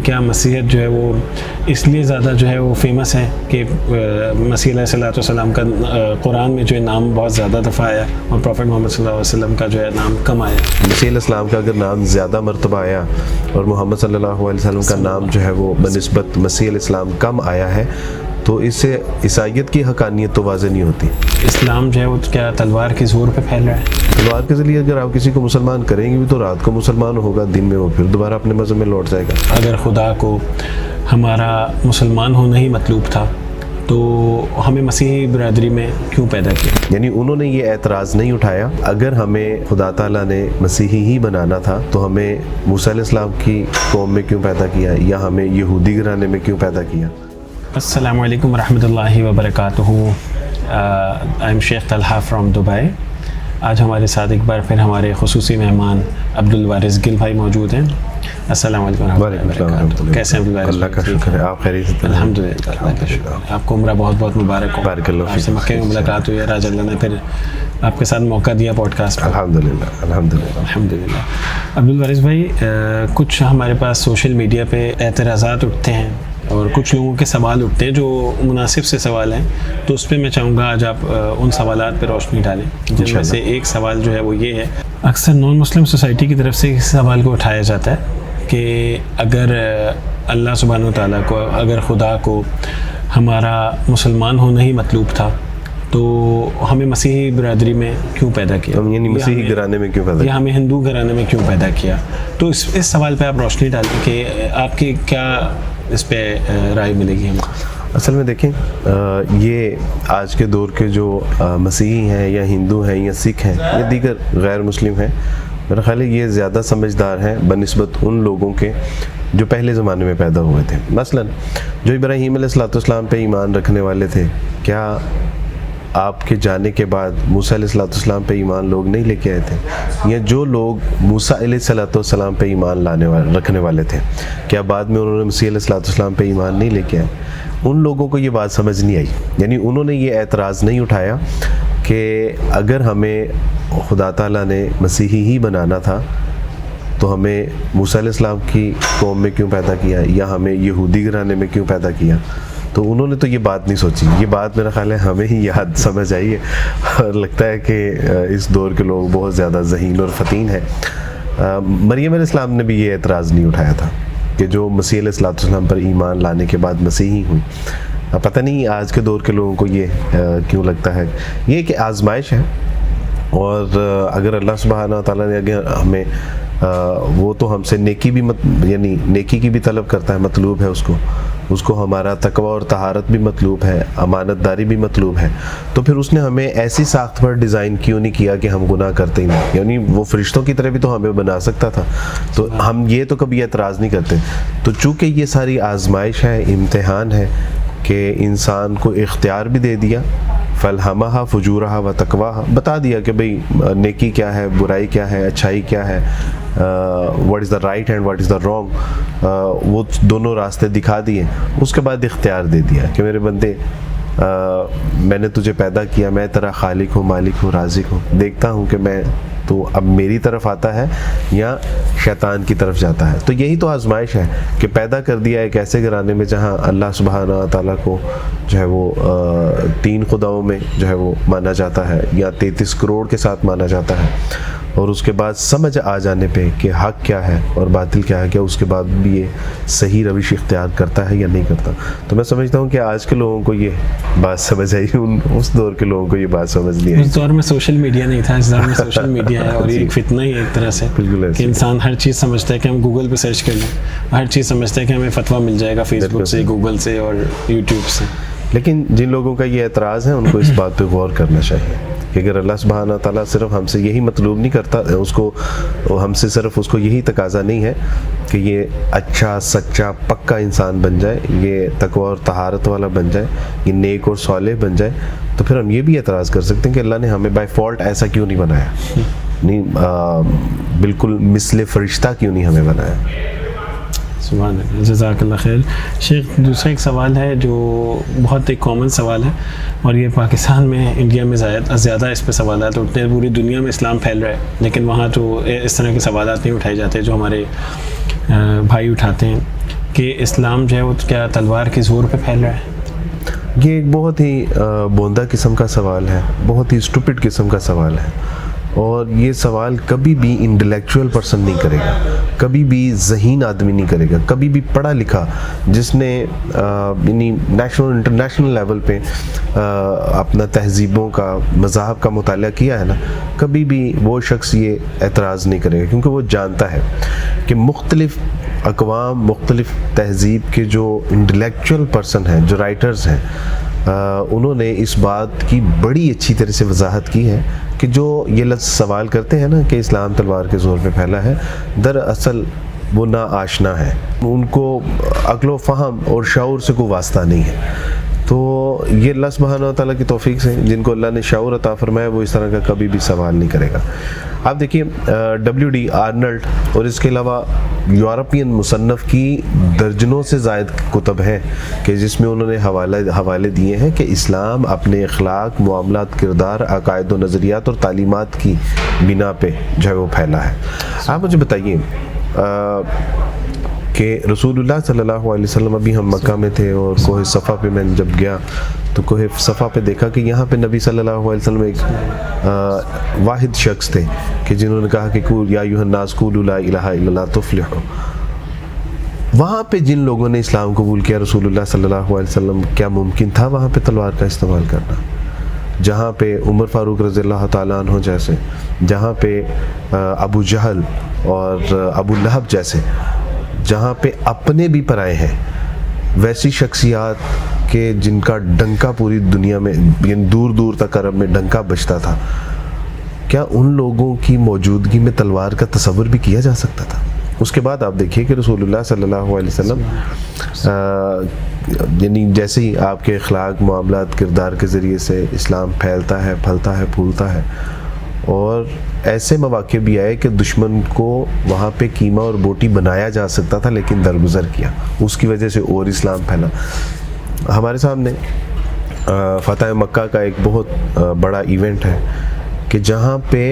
کیا مسیحیت جو ہے وہ اس لیے زیادہ جو ہے وہ فیمس ہے کہ مسیح علیہ السلام کا قرآن میں جو ہے نام بہت زیادہ دفعہ آیا اور پروفٹ محمد صلی اللہ علیہ وسلم کا جو ہے نام کم آیا. مسیح علیہ السلام کا اگر نام زیادہ مرتبہ آیا اور محمد صلی اللہ علیہ وسلم کا نام جو ہے وہ بنسبت مسیح علیہ السلام کم آیا ہے تو اس سے عیسائیت کی حقانیت تو واضح نہیں ہوتی. اسلام جو ہے وہ کیا تلوار کے زور پہ پھیل رہا ہے؟ تلوار کے ذریعے اگر آپ کسی کو مسلمان کریں گے بھی تو رات کو مسلمان ہوگا, دن میں وہ پھر دوبارہ اپنے مذہب میں لوٹ جائے گا. اگر خدا کو ہمارا مسلمان ہونا ہی مطلوب تھا تو ہمیں مسیحی برادری میں کیوں پیدا کیا؟ یعنی انہوں نے یہ اعتراض نہیں اٹھایا اگر ہمیں خدا تعالیٰ نے مسیحی ہی بنانا تھا تو ہمیں موسیٰ علیہ السلام کی قوم میں کیوں پیدا کیا یا ہمیں یہودی گھرانے میں کیوں پیدا کیا. السلام علیکم ورحمۃ اللہ وبرکاتہ. I am Sheikh Talha from Dubai. آج ہمارے ساتھ ایک بار پھر ہمارے خصوصی مہمان عبدالوارث گل بھائی موجود ہیں. السلام علیکم ورحمۃ اللہ وبرکاتہ. کیسے ہیں عبدالوارث؟ اللہ کا شکر ہے, آپ خیریت سے؟ الحمد للہ اللہ کا شکر. آپ کو عمرہ بہت بہت مبارک ہو. بارک اللہ آپ سے مکہ میں ملاقات ہوئی ہے, آج اللہ نے پھر آپ کے ساتھ موقع دیا پوڈ کاسٹ پر. الحمد للہ. عبدالوارث بھائی, کچھ ہمارے پاس سوشل میڈیا پہ اعتراضات اٹھتے ہیں اور کچھ لوگوں کے سوال اٹھتے ہیں جو مناسب سے سوال ہیں, تو اس پہ میں چاہوں گا آج آپ ان سوالات پہ روشنی ڈالیں. جن میں سے ایک سوال جو ہے وہ یہ ہے, اکثر نان مسلم سوسائٹی کی طرف سے اس سوال کو اٹھایا جاتا ہے کہ اگر اللہ سبحانہ وتعالیٰ کو, اگر خدا کو ہمارا مسلمان ہونا ہی مطلوب تھا تو ہمیں مسیحی برادری میں کیوں پیدا کیا, یعنی مسیحی گھرانے میں کیوں پیدا کیا, یا ہمیں ہندو گھرانے میں کیوں پیدا کیا. تو اس سوال پہ آپ روشنی ڈالیں کہ آپ کی کیا اس پہ رائے ملے گی ہمیں. اصل میں دیکھیں, یہ آج کے دور کے جو مسیحی ہیں یا ہندو ہیں یا سکھ ہیں یا دیگر غیر مسلم ہیں, میرا خیال ہے یہ زیادہ سمجھدار ہیں بنسبت ان لوگوں کے جو پہلے زمانے میں پیدا ہوئے تھے. مثلا جو ابراہیم علیہ السلام پہ ایمان رکھنے والے تھے, کیا آپ کے جانے کے بعد موسیٰ علیہ السلام پہ ایمان لوگ نہیں لے کے آئے تھے؟ یا جو لوگ موسیٰ علیہ السلام پہ ایمان رکھنے والے تھے, کیا بعد میں انہوں نے مسیح علیہ السلام پہ ایمان نہیں لے کے آئے؟ ان لوگوں کو یہ بات سمجھ نہیں آئی. یعنی انہوں نے یہ اعتراض نہیں اٹھایا کہ اگر ہمیں خدا تعالیٰ نے مسیحی ہی بنانا تھا تو ہمیں موسیٰ علیہ السلام کی قوم میں کیوں پیدا کیا یا ہمیں یہودی گھرانے میں کیوں پیدا کیا. تو انہوں نے تو یہ بات نہیں سوچی. یہ بات میرا خیال ہے ہمیں ہی یاد سمجھ آئی ہے, اور لگتا ہے کہ اس دور کے لوگ بہت زیادہ ذہین اور فتین ہیں. مریم علیہ السلام نے بھی یہ اعتراض نہیں اٹھایا تھا کہ جو مسیح علیہ السلام پر ایمان لانے کے بعد مسیحی ہوئی. پتہ نہیں آج کے دور کے لوگوں کو یہ کیوں لگتا ہے. یہ کہ آزمائش ہے, اور اگر اللہ سبحانہ تعالیٰ نے اگر ہمیں وہ تو ہم سے نیکی بھی یعنی نیکی کی بھی طلب کرتا ہے, مطلوب ہے اس کو ہمارا تقوی اور طہارت بھی مطلوب ہے, امانت داری بھی مطلوب ہے, تو پھر اس نے ہمیں ایسی ساخت پر ڈیزائن کیوں نہیں کیا کہ ہم گناہ کرتے ہی نہیں. یعنی وہ فرشتوں کی طرح بھی تو ہمیں بنا سکتا تھا, تو ہم یہ تو کبھی اعتراض نہیں کرتے. تو چونکہ یہ ساری آزمائش ہے, امتحان ہے کہ انسان کو اختیار بھی دے دیا, فَالْهَمَهَا فُجُورَهَا وَتَقْوَاهَا, بتا دیا کہ بھئی نیکی کیا ہے, برائی کیا ہے, اچھائی کیا ہے, what is the right and what is the wrong, وہ دونوں راستے دکھا دیے. اس کے بعد اختیار دے دیا کہ میرے بندے, میں نے تجھے پیدا کیا, میں تیرا خالق ہوں, مالک ہوں, رازق ہوں, دیکھتا ہوں کہ میں تو اب میری طرف آتا ہے یا شیطان کی طرف جاتا ہے. تو یہی تو آزمائش ہے کہ پیدا کر دیا ایک ایسے گھرانے میں جہاں اللہ سبحانہ تعالیٰ کو جو ہے وہ 3 خداؤں میں جو ہے وہ مانا جاتا ہے یا 33 کروڑ کے ساتھ مانا جاتا ہے, اور اس کے بعد سمجھ آ جانے پہ کہ حق کیا ہے اور باطل کیا ہے, کیا اس کے بعد بھی یہ صحیح روش اختیار کرتا ہے یا نہیں کرتا. تو میں سمجھتا ہوں کہ آج کے لوگوں کو یہ بات سمجھ آئی, اس دور کے لوگوں کو یہ بات سمجھ نہیں آئی. اس دور میں سوشل میڈیا نہیں تھا, اس دور میں سوشل میڈیا ہے, اور یہ ایک فتنہ ہی ہے ایک طرح سے کہ انسان ہر چیز سمجھتا ہے کہ ہم گوگل پہ سرچ کر لیں, ہر چیز سمجھتا ہے کہ ہمیں فتویٰ مل جائے گا فیس بک سے, گوگل سے اور یوٹیوب سے. لیکن جن لوگوں کا یہ اعتراض ہے ان کو اس بات پہ غور کرنا چاہیے کہ اگر اللہ سبحانہ تعالیٰ صرف ہم سے یہی مطلوب نہیں کرتا, اس کو ہم سے صرف اس کو یہی تقاضا نہیں ہے کہ یہ اچھا سچا پکا انسان بن جائے, یہ تقوی اور طہارت والا بن جائے, یہ نیک اور صالح بن جائے, تو پھر ہم یہ بھی اعتراض کر سکتے ہیں کہ اللہ نے ہمیں بائی فالٹ ایسا کیوں نہیں بنایا, نہیں بالکل مثل فرشتہ کیوں نہیں ہمیں بنایا. سبحان اللہ, جزاک اللہ خیر. شیخ, دوسرا ایک سوال ہے جو بہت ایک کامن سوال ہے, اور یہ پاکستان میں, انڈیا میں زیادہ اس پہ سوالات اٹھتے ہیں. پوری دنیا میں اسلام پھیل رہا ہے, لیکن وہاں تو اس طرح کے سوالات نہیں اٹھائے جاتے جو ہمارے بھائی اٹھاتے ہیں. کہ اسلام جو ہے وہ کیا تلوار کے زور پہ پھیل رہا ہے؟ یہ ایک بہت ہی بوندا قسم کا سوال ہے، بہت ہی اسٹوپڈ قسم کا سوال ہے، اور یہ سوال کبھی بھی انٹلیکچوئل پرسن نہیں کرے گا، کبھی بھی ذہین آدمی نہیں کرے گا، کبھی بھی پڑھا لکھا جس نے یعنی نیشنل انٹرنیشنل لیول پہ اپنا تہذیبوں کا مذاہب کا مطالعہ کیا ہے نا، کبھی بھی وہ شخص یہ اعتراض نہیں کرے گا، کیونکہ وہ جانتا ہے کہ مختلف اقوام، مختلف تہذیب کے جو انٹلیکچوئل پرسن ہیں، جو رائٹرز ہیں، انہوں نے اس بات کی بڑی اچھی طرح سے وضاحت کی ہے کہ جو یہ لفظ سوال کرتے ہیں نا کہ اسلام تلوار کے زور پہ پھیلا ہے، دراصل وہ نا آشنا ہے، ان کو عقل و فہم اور شعور سے کوئی واسطہ نہیں ہے۔ تو یہ اللہ سبحانہ و تعالیٰ کی توفیق سے جن کو اللہ نے شعور عطا فرمایا وہ اس طرح کا کبھی بھی سوال نہیں کرے گا۔ آپ دیکھیے WD آرنلڈ اور اس کے علاوہ یورپین مصنف کی درجنوں سے زائد کتب ہیں کہ جس میں انہوں نے حوالے دیے ہیں کہ اسلام اپنے اخلاق، معاملات، کردار، عقائد و نظریات اور تعلیمات کی بنا پہ جو ہے وہ پھیلا ہے۔ آپ مجھے بتائیے کہ رسول اللہ صلی اللہ علیہ وسلم، ابھی ہم مکہ میں تھے اور کوہ صفا پہ میں جب گیا تو کوہ صفا پہ دیکھا کہ یہاں پہ نبی صلی اللہ علیہ وسلم ایک واحد شخص تھے کہ جنہوں نے کہا کہ یا ایھا الناس قولوا لا الہ الا اللہ تفلحوا۔ وہاں پہ جن لوگوں نے اسلام قبول کیا رسول اللہ صلی اللہ علیہ وسلم، کیا ممکن تھا وہاں پہ تلوار کا استعمال کرنا؟ جہاں پہ عمر فاروق رضی اللہ تعالیٰ عنہ جیسے، جہاں پہ ابو جہل اور ابو لہب جیسے، جہاں پہ اپنے بھی پرائے ہیں، ویسی شخصیات کہ جن کا ڈنکا پوری دنیا میں یعنی دور دور تک عرب میں ڈنکا بجتا تھا، کیا ان لوگوں کی موجودگی میں تلوار کا تصور بھی کیا جا سکتا تھا؟ اس کے بعد آپ دیکھیے کہ رسول اللہ صلی اللہ علیہ وسلم یعنی جیسے ہی آپ کے اخلاق، معاملات، کردار کے ذریعے سے اسلام پھیلتا ہے، پھلتا ہے، پھولتا ہے، اور ایسے مواقع بھی آئے کہ دشمن کو وہاں پہ قیمہ اور بوٹی بنایا جا سکتا تھا لیکن درگزر کیا، اس کی وجہ سے اور اسلام پھیلا۔ ہمارے سامنے فتح مکہ کا ایک بہت بڑا ایونٹ ہے کہ جہاں پہ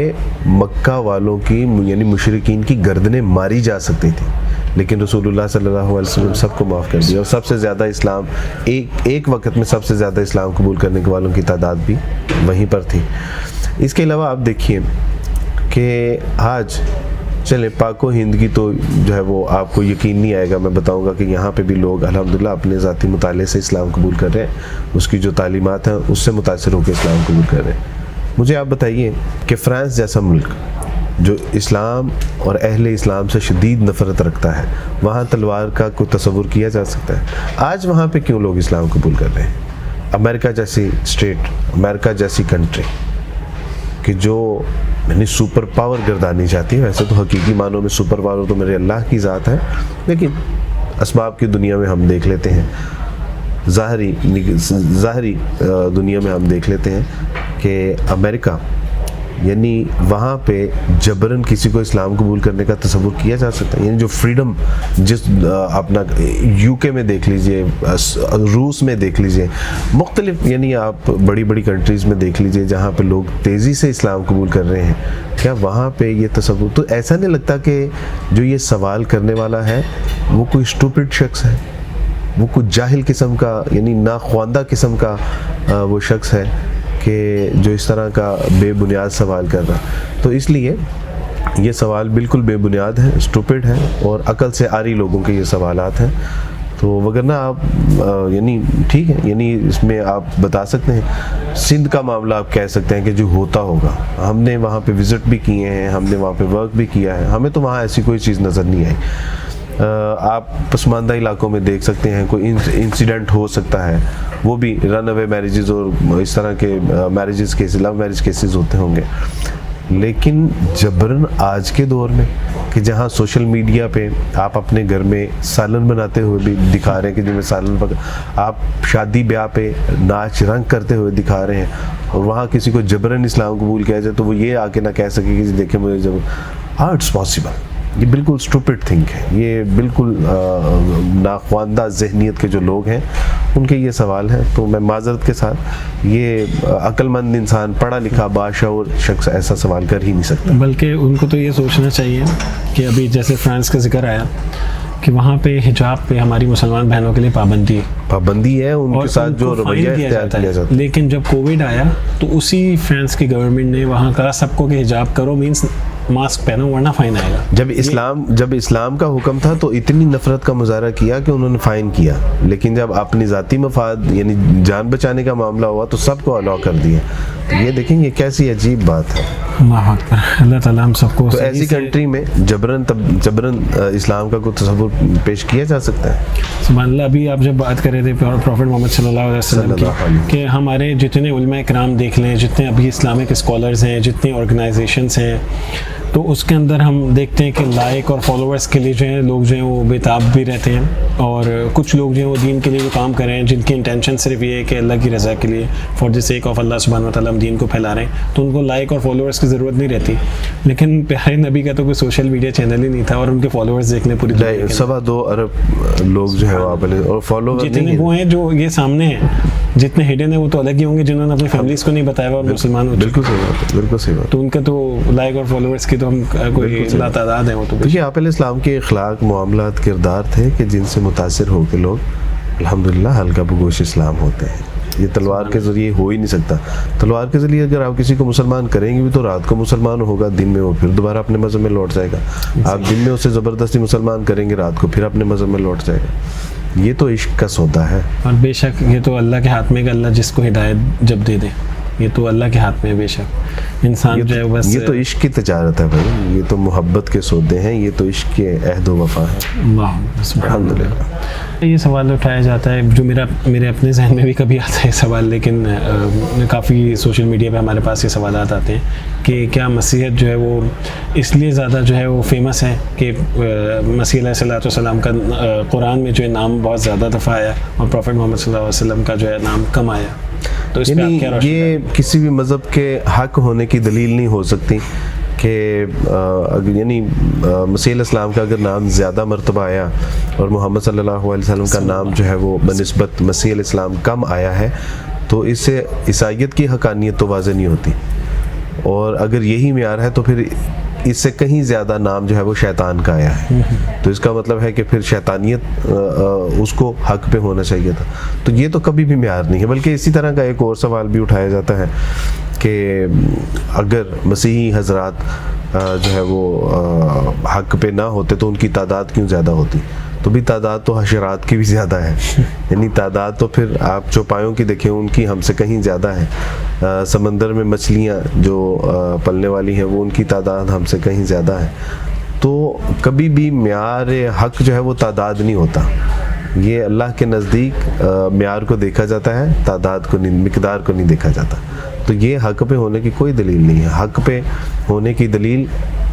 مکہ والوں کی یعنی مشرکین کی گردنیں ماری جا سکتی تھیں، لیکن رسول اللہ صلی اللہ علیہ وسلم سب کو معاف کر دیا، اور سب سے زیادہ اسلام ایک وقت میں سب سے زیادہ اسلام قبول کرنے والوں کی تعداد بھی وہیں پر تھی۔ اس کے علاوہ آپ دیکھیے کہ آج چلے پاک و ہند کی تو جو ہے وہ آپ کو یقین نہیں آئے گا، میں بتاؤں گا کہ یہاں پہ بھی لوگ الحمدللہ اپنے ذاتی مطالعے سے اسلام قبول کر رہے ہیں، اس کی جو تعلیمات ہیں اس سے متاثر ہو کے اسلام قبول کر رہے ہیں۔ مجھے آپ بتائیے کہ فرانس جیسا ملک جو اسلام اور اہل اسلام سے شدید نفرت رکھتا ہے، وہاں تلوار کا کوئی تصور کیا جا سکتا ہے؟ آج وہاں پہ کیوں لوگ اسلام قبول کر رہے ہیں؟ امریکہ جیسی اسٹیٹ، امریکہ جیسی کنٹری کہ جو یعنی سپر پاور گردانی چاہتی ہے، ویسے تو حقیقی معنوں میں سپر پاور تو میرے اللہ کی ذات ہے، لیکن اسباب کی دنیا میں ہم دیکھ لیتے ہیں، ظاہری دنیا میں ہم دیکھ لیتے ہیں کہ امریکہ یعنی وہاں پہ جبراً کسی کو اسلام قبول کرنے کا تصور کیا جا سکتا ہے؟ یعنی جو فریڈم جس اپنا UK میں دیکھ لیجئے، روس میں دیکھ لیجئے، مختلف یعنی آپ بڑی بڑی کنٹریز میں دیکھ لیجئے جہاں پہ لوگ تیزی سے اسلام قبول کر رہے ہیں، کیا وہاں پہ یہ تصور؟ تو ایسا نہیں لگتا کہ جو یہ سوال کرنے والا ہے وہ کوئی اسٹوپڈ شخص ہے، وہ کچھ جاہل قسم کا یعنی ناخواندہ قسم کا وہ شخص ہے کہ جو اس طرح کا بے بنیاد سوال کر رہا ہے؟ تو اس لیے یہ سوال بالکل بے بنیاد ہے، اسٹوپڈ ہے، اور عقل سے عاری لوگوں کے یہ سوالات ہیں۔ تو وگرنہ آپ یعنی ٹھیک ہے، یعنی اس میں آپ بتا سکتے ہیں سندھ کا معاملہ آپ کہہ سکتے ہیں کہ جو ہوتا ہوگا، ہم نے وہاں پہ وزٹ بھی کیے ہیں، ہم نے وہاں پہ ورک بھی کیا ہے، ہمیں تو وہاں ایسی کوئی چیز نظر نہیں آئی۔ آپ پسماندہ علاقوں میں دیکھ سکتے ہیں کوئی انسیڈنٹ ہو سکتا ہے، وہ بھی رن اوے میریجز اور اس طرح کے marriages cases, love marriage cases ہوتے ہوں گے، لیکن جبراً آج کے دور میں کہ جہاں سوشل میڈیا پہ آپ اپنے گھر میں سالن بناتے ہوئے بھی دکھا رہے ہیں کہ جن میں سالن آپ شادی بیاہ پہ ناچ رنگ کرتے ہوئے دکھا رہے ہیں، اور وہاں کسی کو جبراً اسلام قبول کیا جائے تو وہ یہ آ کے نہ کہہ سکے کہ دیکھیں مجھے جب ہاؤ اٹس پاسبل۔ یہ بالکل اسٹوپڈ تھنک ہے، یہ بالکل ناخواندہ ذہنیت کے جو لوگ ہیں ان کے یہ سوال ہیں۔ تو میں معذرت کے ساتھ یہ عقل مند انسان، پڑھا لکھا باشعور شخص ایسا سوال کر ہی نہیں سکتا، بلکہ ان کو تو یہ سوچنا چاہیے کہ ابھی جیسے فرانس کا ذکر آیا کہ وہاں پہ حجاب پہ ہماری مسلمان بہنوں کے لیے پابندی ہے، ان کے ساتھ جو رویہ اختیار کیا جاتا ہے. لیکن جب کووڈ آیا تو اسی فرانس کی گورنمنٹ نے وہاں کہا سب کو کہ حجاب کرو، مینس ماسک پہنو ورنہ فائن آئے گا. جب اسلام کا حکم تھا تو اتنی نفرت کا مظاہرہ کیا کہ انہوں نے فائن کیا، لیکن جب اپنی ذاتی مفاد یعنی جان بچانے کا معاملہ ہوا تو سب کو الاؤ کر دیا. تو یہ دیکھیں یہ کیسی عجیب بات ہے. اللہ اکبر. اللہ تعالیٰ ہم سب کو. تو ایسی کنٹری میں جبرن اسلام کا کوئی تصور پیش کیا جا سکتا ہے؟ سبحان اللہ. ابھی آپ جب بات کر رہے تھے پروفٹ محمد صلی اللہ علیہ وسلم کی کہ ہمارے جتنے علماء کرام دیکھ لیں، جتنے ابھی اسلامک اسکالرز ہیں، جتنے آرگنائزیشنس ہیں، تو اس کے اندر ہم دیکھتے ہیں کہ لائک اور فالوورس کے لیے جو ہیں لوگ جو ہیں وہ بےتاب بھی رہتے ہیں، اور کچھ لوگ جو ہیں وہ دین کے لیے جو کام کر رہے ہیں جن کی انٹینشن صرف یہ ہے کہ اللہ کی رضا کے لیے فار دی سیک آف اللہ سبحانہ و تعالیٰ ہم دین کو پھیلا رہے ہیں، تو ان کو لائک اور فالوورس کی ضرورت نہیں رہتی. لیکن پیارے نبی کا تو کوئی سوشل میڈیا چینل ہی نہیں تھا اور ان کے فالوورس دیکھنے پوری 2.25 ارب لوگ جو ہیں اور فالوور جتنے وہ ہیں جو یہ سامنے ہیں، جتنے ہڈن ہیں وہ تو الگ ہی ہوں گے جنہوں نے اپنی فیملیز کو نہیں بتایا اور مسلمان ہو. بالکل صحیح بات ہے، بالکل صحیح بات. تو ان کا تو لائک اور فالوورس کی تو ہم کوئی لا تعداد ہیں. وہ تو دیکھیے آپ علیہ السلام کے اخلاق، معاملات، کردار تھے کہ جن سے متاثر ہو کے لوگ الحمدللہ حلقہ بگوش اسلام ہوتے ہیں. یہ تلوار کے ذریعے ہو ہی نہیں سکتا. تلوار کے ذریعے اگر آپ کسی کو مسلمان کریں گے بھی تو رات کو مسلمان ہوگا، دن میں وہ پھر دوبارہ اپنے مذہب میں لوٹ جائے گا. آپ دن میں اسے زبردستی مسلمان کریں گے، رات کو پھر اپنے مذہب میں لوٹ جائے گا. یہ تو عشق کا سودا ہے. اور بے شک یہ تو اللہ کے ہاتھ میں ہے کہ اللہ جس کو ہدایت جب دے دے، یہ تو اللہ کے ہاتھ میں ہے. بے شک انسان جو ہے بس یہ تو عشق کی تجارت ہے بھائی، یہ تو محبت کے سودے ہیں، یہ تو عشق کے عہد و وفا ہے. الحمدللہ. یہ سوال اٹھایا جاتا ہے جو میرے اپنے ذہن میں بھی کبھی آتا ہے سوال، لیکن کافی سوشل میڈیا پہ ہمارے پاس یہ سوالات آتے ہیں کہ کیا مسیحیت جو ہے وہ اس لیے زیادہ جو ہے وہ فیمس ہے کہ مسیح علیہ السلام کا قرآن میں جو ہے نام بہت زیادہ دفعہ آیا اور پروفٹ محمد صلی اللہ علیہ وسلم کا جو ہے نام کم آیا. تو اس یعنی یہ کسی بھی مذہب کے حق ہونے کی دلیل نہیں ہو سکتی کہ یعنی مسیح علیہ السلام کا اگر نام زیادہ مرتبہ آیا اور محمد صلی اللہ علیہ وسلم کا نام جو ہے وہ بنسبت مسیح علیہ السلام کم آیا ہے تو اس سے عیسائیت کی حقانیت تو واضح نہیں ہوتی. اور اگر یہی معیار ہے تو پھر اس سے کہیں زیادہ نام جو ہے وہ شیطان کا آیا ہے، تو اس کا مطلب ہے کہ پھر شیطانیت اس کو حق پہ ہونا چاہیے تھا. تو یہ تو کبھی بھی معیار نہیں ہے. بلکہ اسی طرح کا ایک اور سوال بھی اٹھایا جاتا ہے کہ اگر مسیحی حضرات جو ہے وہ حق پہ نہ ہوتے تو ان کی تعداد کیوں زیادہ ہوتی؟ تو بھی تعداد تو حشرات کی بھی زیادہ ہے. یعنی تعداد تو پھر آپ چوپایوں کی دیکھیں ان کی ہم سے کہیں زیادہ ہے. سمندر میں مچھلیاں جو پلنے والی ہیں وہ ان کی تعداد ہم سے کہیں زیادہ ہے. تو کبھی بھی معیار حق جو ہے وہ تعداد نہیں ہوتا. یہ اللہ کے نزدیک معیار کو دیکھا جاتا ہے، تعداد کو نہیں، مقدار کو نہیں دیکھا جاتا. تو یہ حق پہ ہونے کی کوئی دلیل نہیں ہے. حق پہ ہونے کی دلیل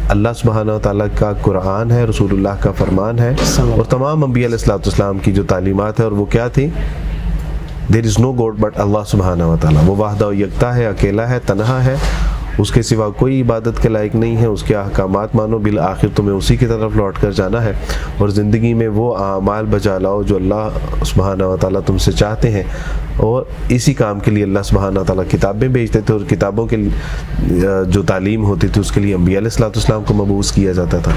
اللہ سبحانہ و تعالیٰ کا قرآن ہے، رسول اللہ کا فرمان ہے اور تمام انبیاء علیہ السلام کی جو تعلیمات ہے. اور وہ کیا تھی؟ دیر از نو گاڈ بٹ اللہ سبحانہ و تعالیٰ. وہ واحدہ و یکتا ہے، اکیلا ہے، تنہا ہے، اس کے سوا کوئی عبادت کے لائق نہیں ہے. اس کے احکامات مانو، بالآخر تمہیں اسی کی طرف لوٹ کر جانا ہے اور زندگی میں وہ اعمال بجا لاؤ جو اللہ سبحانہ و تعالیٰ تم سے چاہتے ہیں. اور اسی کام کے لیے اللہ سبحانہ و تعالیٰ کتابیں بھیجتے تھے اور کتابوں کے جو تعلیم ہوتی تھی اس کے لیے انبیاء علیہ السلام کو مبعوث کیا جاتا تھا.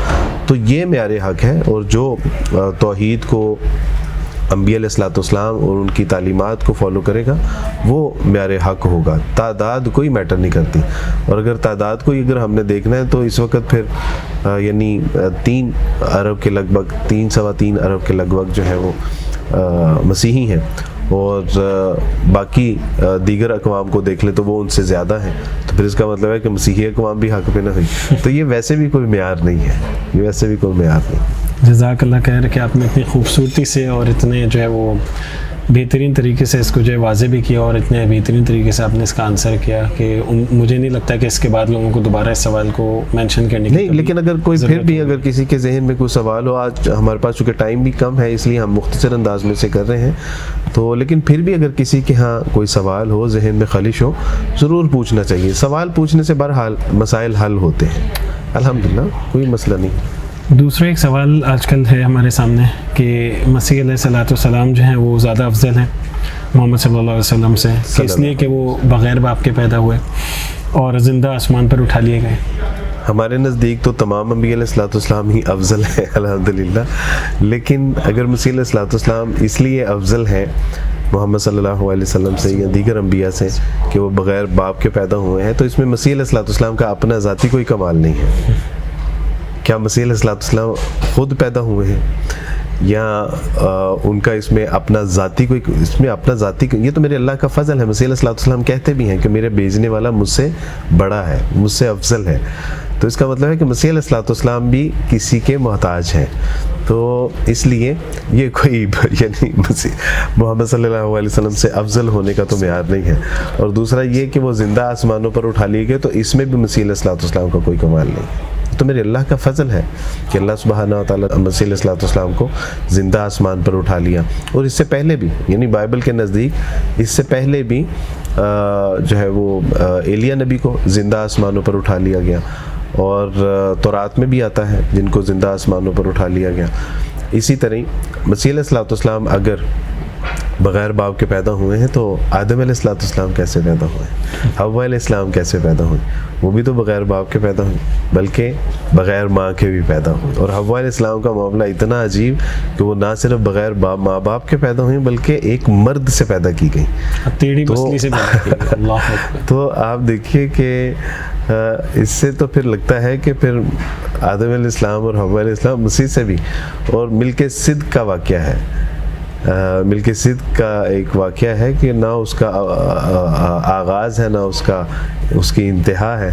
تو یہ معیار حق ہے. اور جو توحید کو، انبیاء علیہ السلام اور ان کی تعلیمات کو فالو کرے گا وہ معیار حق ہوگا. تعداد کوئی میٹر نہیں کرتی. اور اگر تعداد کو اگر ہم نے دیکھنا ہے تو اس وقت پھر یعنی 3 ارب کے لگ بھگ 3.25 ارب کے لگ بھگ جو ہے وہ مسیحی ہیں اور باقی دیگر اقوام کو دیکھ لیں تو وہ ان سے زیادہ ہیں. تو پھر اس کا مطلب ہے کہ مسیحی اقوام بھی حق پہ نہ ہوئی. تو یہ ویسے بھی کوئی معیار نہیں ہے، یہ ویسے بھی کوئی معیار نہیں. جزاک اللہ خیر کہ آپ نے اتنی خوبصورتی سے اور اتنے جو ہے وہ بہترین طریقے سے اس کو جو ہے واضح بھی کیا اور اتنے بہترین طریقے سے آپ نے اس کا آنسر کیا کہ مجھے نہیں لگتا کہ اس کے بعد لوگوں کو دوبارہ اس سوال کو مینشن کرنے کی نہیں. لیکن اگر کوئی پھر بھی اگر کسی کے ذہن میں کوئی سوال ہو، آج ہمارے پاس چونکہ ٹائم بھی کم ہے اس لیے ہم مختصر انداز میں سے کر رہے ہیں، تو لیکن پھر بھی اگر کسی کے ہاں کوئی سوال ہو، ذہن میں خلش ہو، ضرور پوچھنا چاہیے. سوال پوچھنے سے بہرحال مسائل حل ہوتے ہیں الحمدللہ، کوئی مسئلہ نہیں. دوسرا ایک سوال آج کل ہے ہمارے سامنے کہ مسیح علیہ السلام جو ہیں وہ زیادہ افضل ہیں محمد صلی اللہ علیہ وسلم سے، کہ اس لیے کہ وہ بغیر باپ کے پیدا ہوئے اور زندہ آسمان پر اٹھا لیے گئے. ہمارے نزدیک تو تمام انبیاء علیہ الصلوۃ والسلام ہی افضل ہیں الحمدللہ، لیکن اگر مسیح علیہ الصلوۃ والسلام اس لیے افضل ہیں محمد صلی اللہ علیہ وسلم سے یا دیگر انبیاء سے کہ وہ بغیر باپ کے پیدا ہوئے ہیں، تو اس میں مسیح علیہ الصلوۃ والسلام کا اپنا ذاتی کوئی کمال نہیں ہے. کیا مسیح علیہ الصلوۃ والسلام خود پیدا ہوئے ہیں یا ان کا اس میں اپنا ذاتی یہ تو میرے اللہ کا فضل ہے. مسیح علیہ الصلوۃ والسلام کہتے بھی ہیں کہ میرے بھیجنے والا مجھ سے بڑا ہے، مجھ سے افضل ہے. تو اس کا مطلب ہے کہ مسیح علیہ الصلوۃ والسلام بھی کسی کے محتاج ہیں. تو اس لیے یہ کوئی یعنی محمد صلی اللہ علیہ وسلم سے افضل ہونے کا تو معیار نہیں ہے. اور دوسرا یہ کہ وہ زندہ آسمانوں پر اٹھا لیے گئے، تو اس میں بھی مسیح علیہ الصلوۃ والسلام کا کوئی کمال نہیں. تو میرے اللہ کا فضل ہے کہ اللہ سبحانہ و تعالیٰ مسیح علیہ الصلوۃ والسلام کو زندہ آسمان پر اٹھا لیا. اور اس سے پہلے بھی یعنی بائبل کے نزدیک اس سے پہلے بھی جو ہے وہ ایلیا نبی کو زندہ آسمانوں پر اٹھا لیا گیا، اور تورات میں بھی آتا ہے جن کو زندہ آسمانوں پر اٹھا لیا گیا. اسی طرح مسیح علیہ الصلوۃ والسلام اگر بغیر باپ کے پیدا ہوئے ہیں تو آدم علیہ الصلوۃ والسلام کیسے پیدا ہوئے، حوا علیہ السلام کیسے پیدا ہوئی؟ وہ بھی تو بغیر باپ کے پیدا ہوئی، بلکہ بغیر ماں کے بھی پیدا ہوئی. اور حوا علیہ السلام کا معاملہ اتنا عجیب کہ وہ نہ صرف بغیر ماں باپ کے پیدا ہوئی بلکہ ایک مرد سے پیدا کی گئی، ٹیڑھی پسلی سے پیدا کی گئی. اللہ اکبر. تو آپ دیکھیے کہ اس سے تو پھر لگتا ہے کہ پھر آدم علیہ السلام اور حوا علیہ السلام مسیح سے بھی. اور ملک صدق کا واقعہ ہے، ملک صدق کا ایک واقعہ ہے کہ نہ اس کا آغاز ہے نہ اس کی انتہا ہے،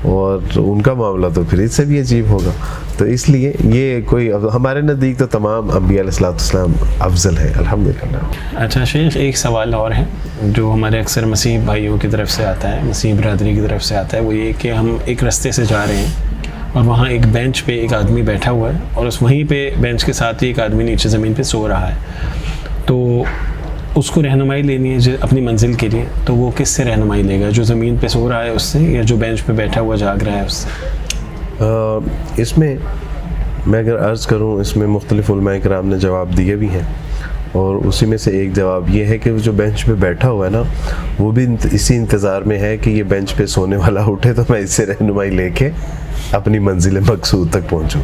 اور ان کا معاملہ تو پھر اس سے بھی عجیب ہوگا. تو اس لیے یہ کوئی ہمارے نزدیک تو تمام انبیاء علیہ الصلوۃ والسلام افضل ہے الحمدللہ. اچھا شیخ، ایک سوال اور ہے جو ہمارے اکثر مسیح بھائیوں کی طرف سے آتا ہے، مسیح برادری کی طرف سے آتا ہے، وہ یہ کہ ہم ایک راستے سے جا رہے ہیں اور وہاں ایک بینچ پہ ایک آدمی بیٹھا ہوا ہے، اور وہیں پہ بینچ کے ساتھ ہی ایک آدمی نیچے زمین پہ سو رہا ہے. تو اس کو رہنمائی لینی ہے اپنی منزل کے لیے، تو وہ کس سے رہنمائی لے گا؟ جو زمین پہ سو رہا ہے اس سے، یا جو بینچ پہ بیٹھا ہوا جاگ رہا ہے اس سے؟ اس میں میں اگر عرض کروں، اس میں مختلف علماء کرام نے جواب دیے بھی ہیں، اور اسی میں سے ایک جواب یہ ہے کہ جو بینچ پہ بیٹھا ہوا ہے نا، وہ بھی اسی انتظار میں ہے کہ یہ بینچ پہ سونے والا اٹھے تو میں اس سے رہنمائی لے کے اپنی منزل مقصود تک پہنچوں.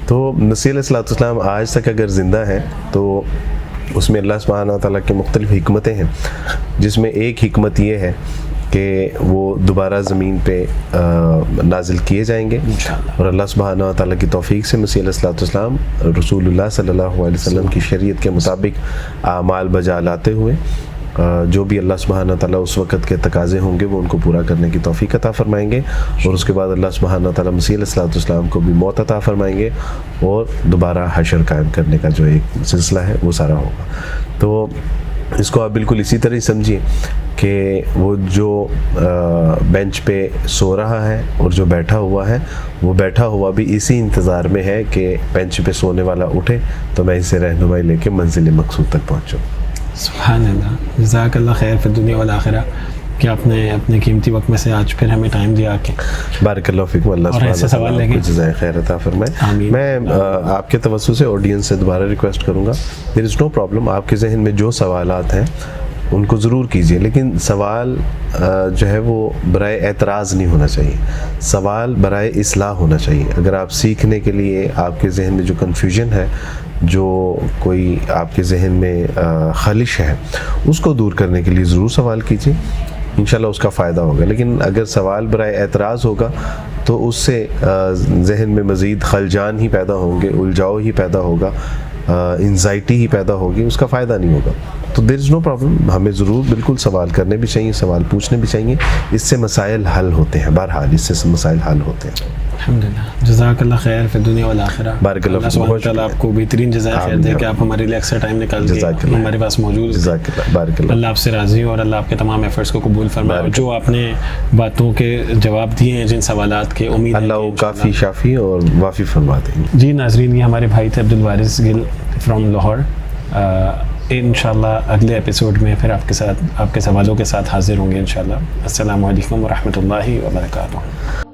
تو مسیح علیہ الصلوۃ والسلام آج تک اگر زندہ ہے تو اس میں اللہ سبحانہ تعالیٰ کی مختلف حکمتیں ہیں، جس میں ایک حکمت یہ ہے کہ وہ دوبارہ زمین پہ نازل کیے جائیں گے، اور اللہ سبحانہ تعالیٰ کی توفیق سے مسیح علیہ الصلوۃ والسلام رسول اللہ صلی اللہ علیہ وسلم کی شریعت کے مطابق اعمال بجا لاتے ہوئے جو بھی اللہ سبحانہ تعالیٰ اس وقت کے تقاضے ہوں گے وہ ان کو پورا کرنے کی توفیق عطا فرمائیں گے. اور اس کے بعد اللہ سبحانہ تعالیٰ مسیح علیہ الصلوۃ والسلام کو بھی موت عطا فرمائیں گے، اور دوبارہ حشر قائم کرنے کا جو ایک سلسلہ ہے وہ سارا ہوگا. تو اس کو آپ بالکل اسی طرح ہی سمجھیے کہ وہ جو بینچ پہ سو رہا ہے اور جو بیٹھا ہوا ہے، وہ بیٹھا ہوا بھی اسی انتظار میں ہے کہ بینچ پہ سونے والا اٹھے تو میں اسے رہنمائی لے کے منزل مقصود تک پہنچوں. سبحان اللہ. جزاک اللہ خیر فی الدنیا والآخرہ کہ آپ نے اپنے قیمتی وقت میں سے آج پھر ہمیں ٹائم دیا کہ بارک اللہ فیکم. اللہ سبحانہ تعالیٰ کو جزائے خیر عطا فرمائے. میں آپ کے توسط سے آڈینس سے دوبارہ ریکویسٹ کروں گا، دیر از نو پرابلم، آپ کے ذہن میں جو سوالات ہیں ان کو ضرور کیجیے، لیکن سوال جو ہے وہ برائے اعتراض نہیں ہونا چاہیے، سوال برائے اصلاح ہونا چاہیے. اگر آپ سیکھنے کے لیے آپ کے ذہن میں جو کنفیوژن ہے، جو کوئی آپ کے ذہن میں خلش ہے، اس کو دور کرنے کے لیے ضرور سوال کیجیے، انشاءاللہ اس کا فائدہ ہوگا. لیکن اگر سوال برائے اعتراض ہوگا تو اس سے ذہن میں مزید خلجان ہی پیدا ہوں گے، الجھاؤ ہی پیدا ہوگا، انزائٹی ہی پیدا ہوگی، اس کا فائدہ نہیں ہوگا. تو دیر از نو پرابلم، ہمیں ضرور بالکل سوال کرنے بھی چاہیے، سوال پوچھنے بھی چاہیے، اس سے مسائل حل ہوتے ہیں. بہرحال اس سے مسائل حل ہوتے ہیں. الحمدللہ. جزاک اللہ خیر فی الدنیا والآخرہ. بارک اللہ سبحانہ تعالیٰ آپ کو بہترین جزائے خیر دے کہ آپ ہمارے لیے اکثر ٹائم نکال کے ہمارے پاس موجود ہیں. بارک اللہ. اللہ آپ سے راضی ہو اور اللہ آپ کے تمام ایفرٹس کو قبول فرمائے، اور جو آپ نے باتوں کے جواب دیے ہیں جن سوالات کے، امید اللہ وہ کافی شافی اور وافی فرما دیں گے. جی ناظرین، یہ ہمارے بھائی تھے عبدالوارث گل فرام لاہور. انشاءاللہ اگلے ایپیسوڈ میں پھر آپ کے ساتھ آپ کے سوالوں کے ساتھ حاضر ہوں گے انشاءاللہ. السلام علیکم ورحمۃ اللہ وبرکاتہ.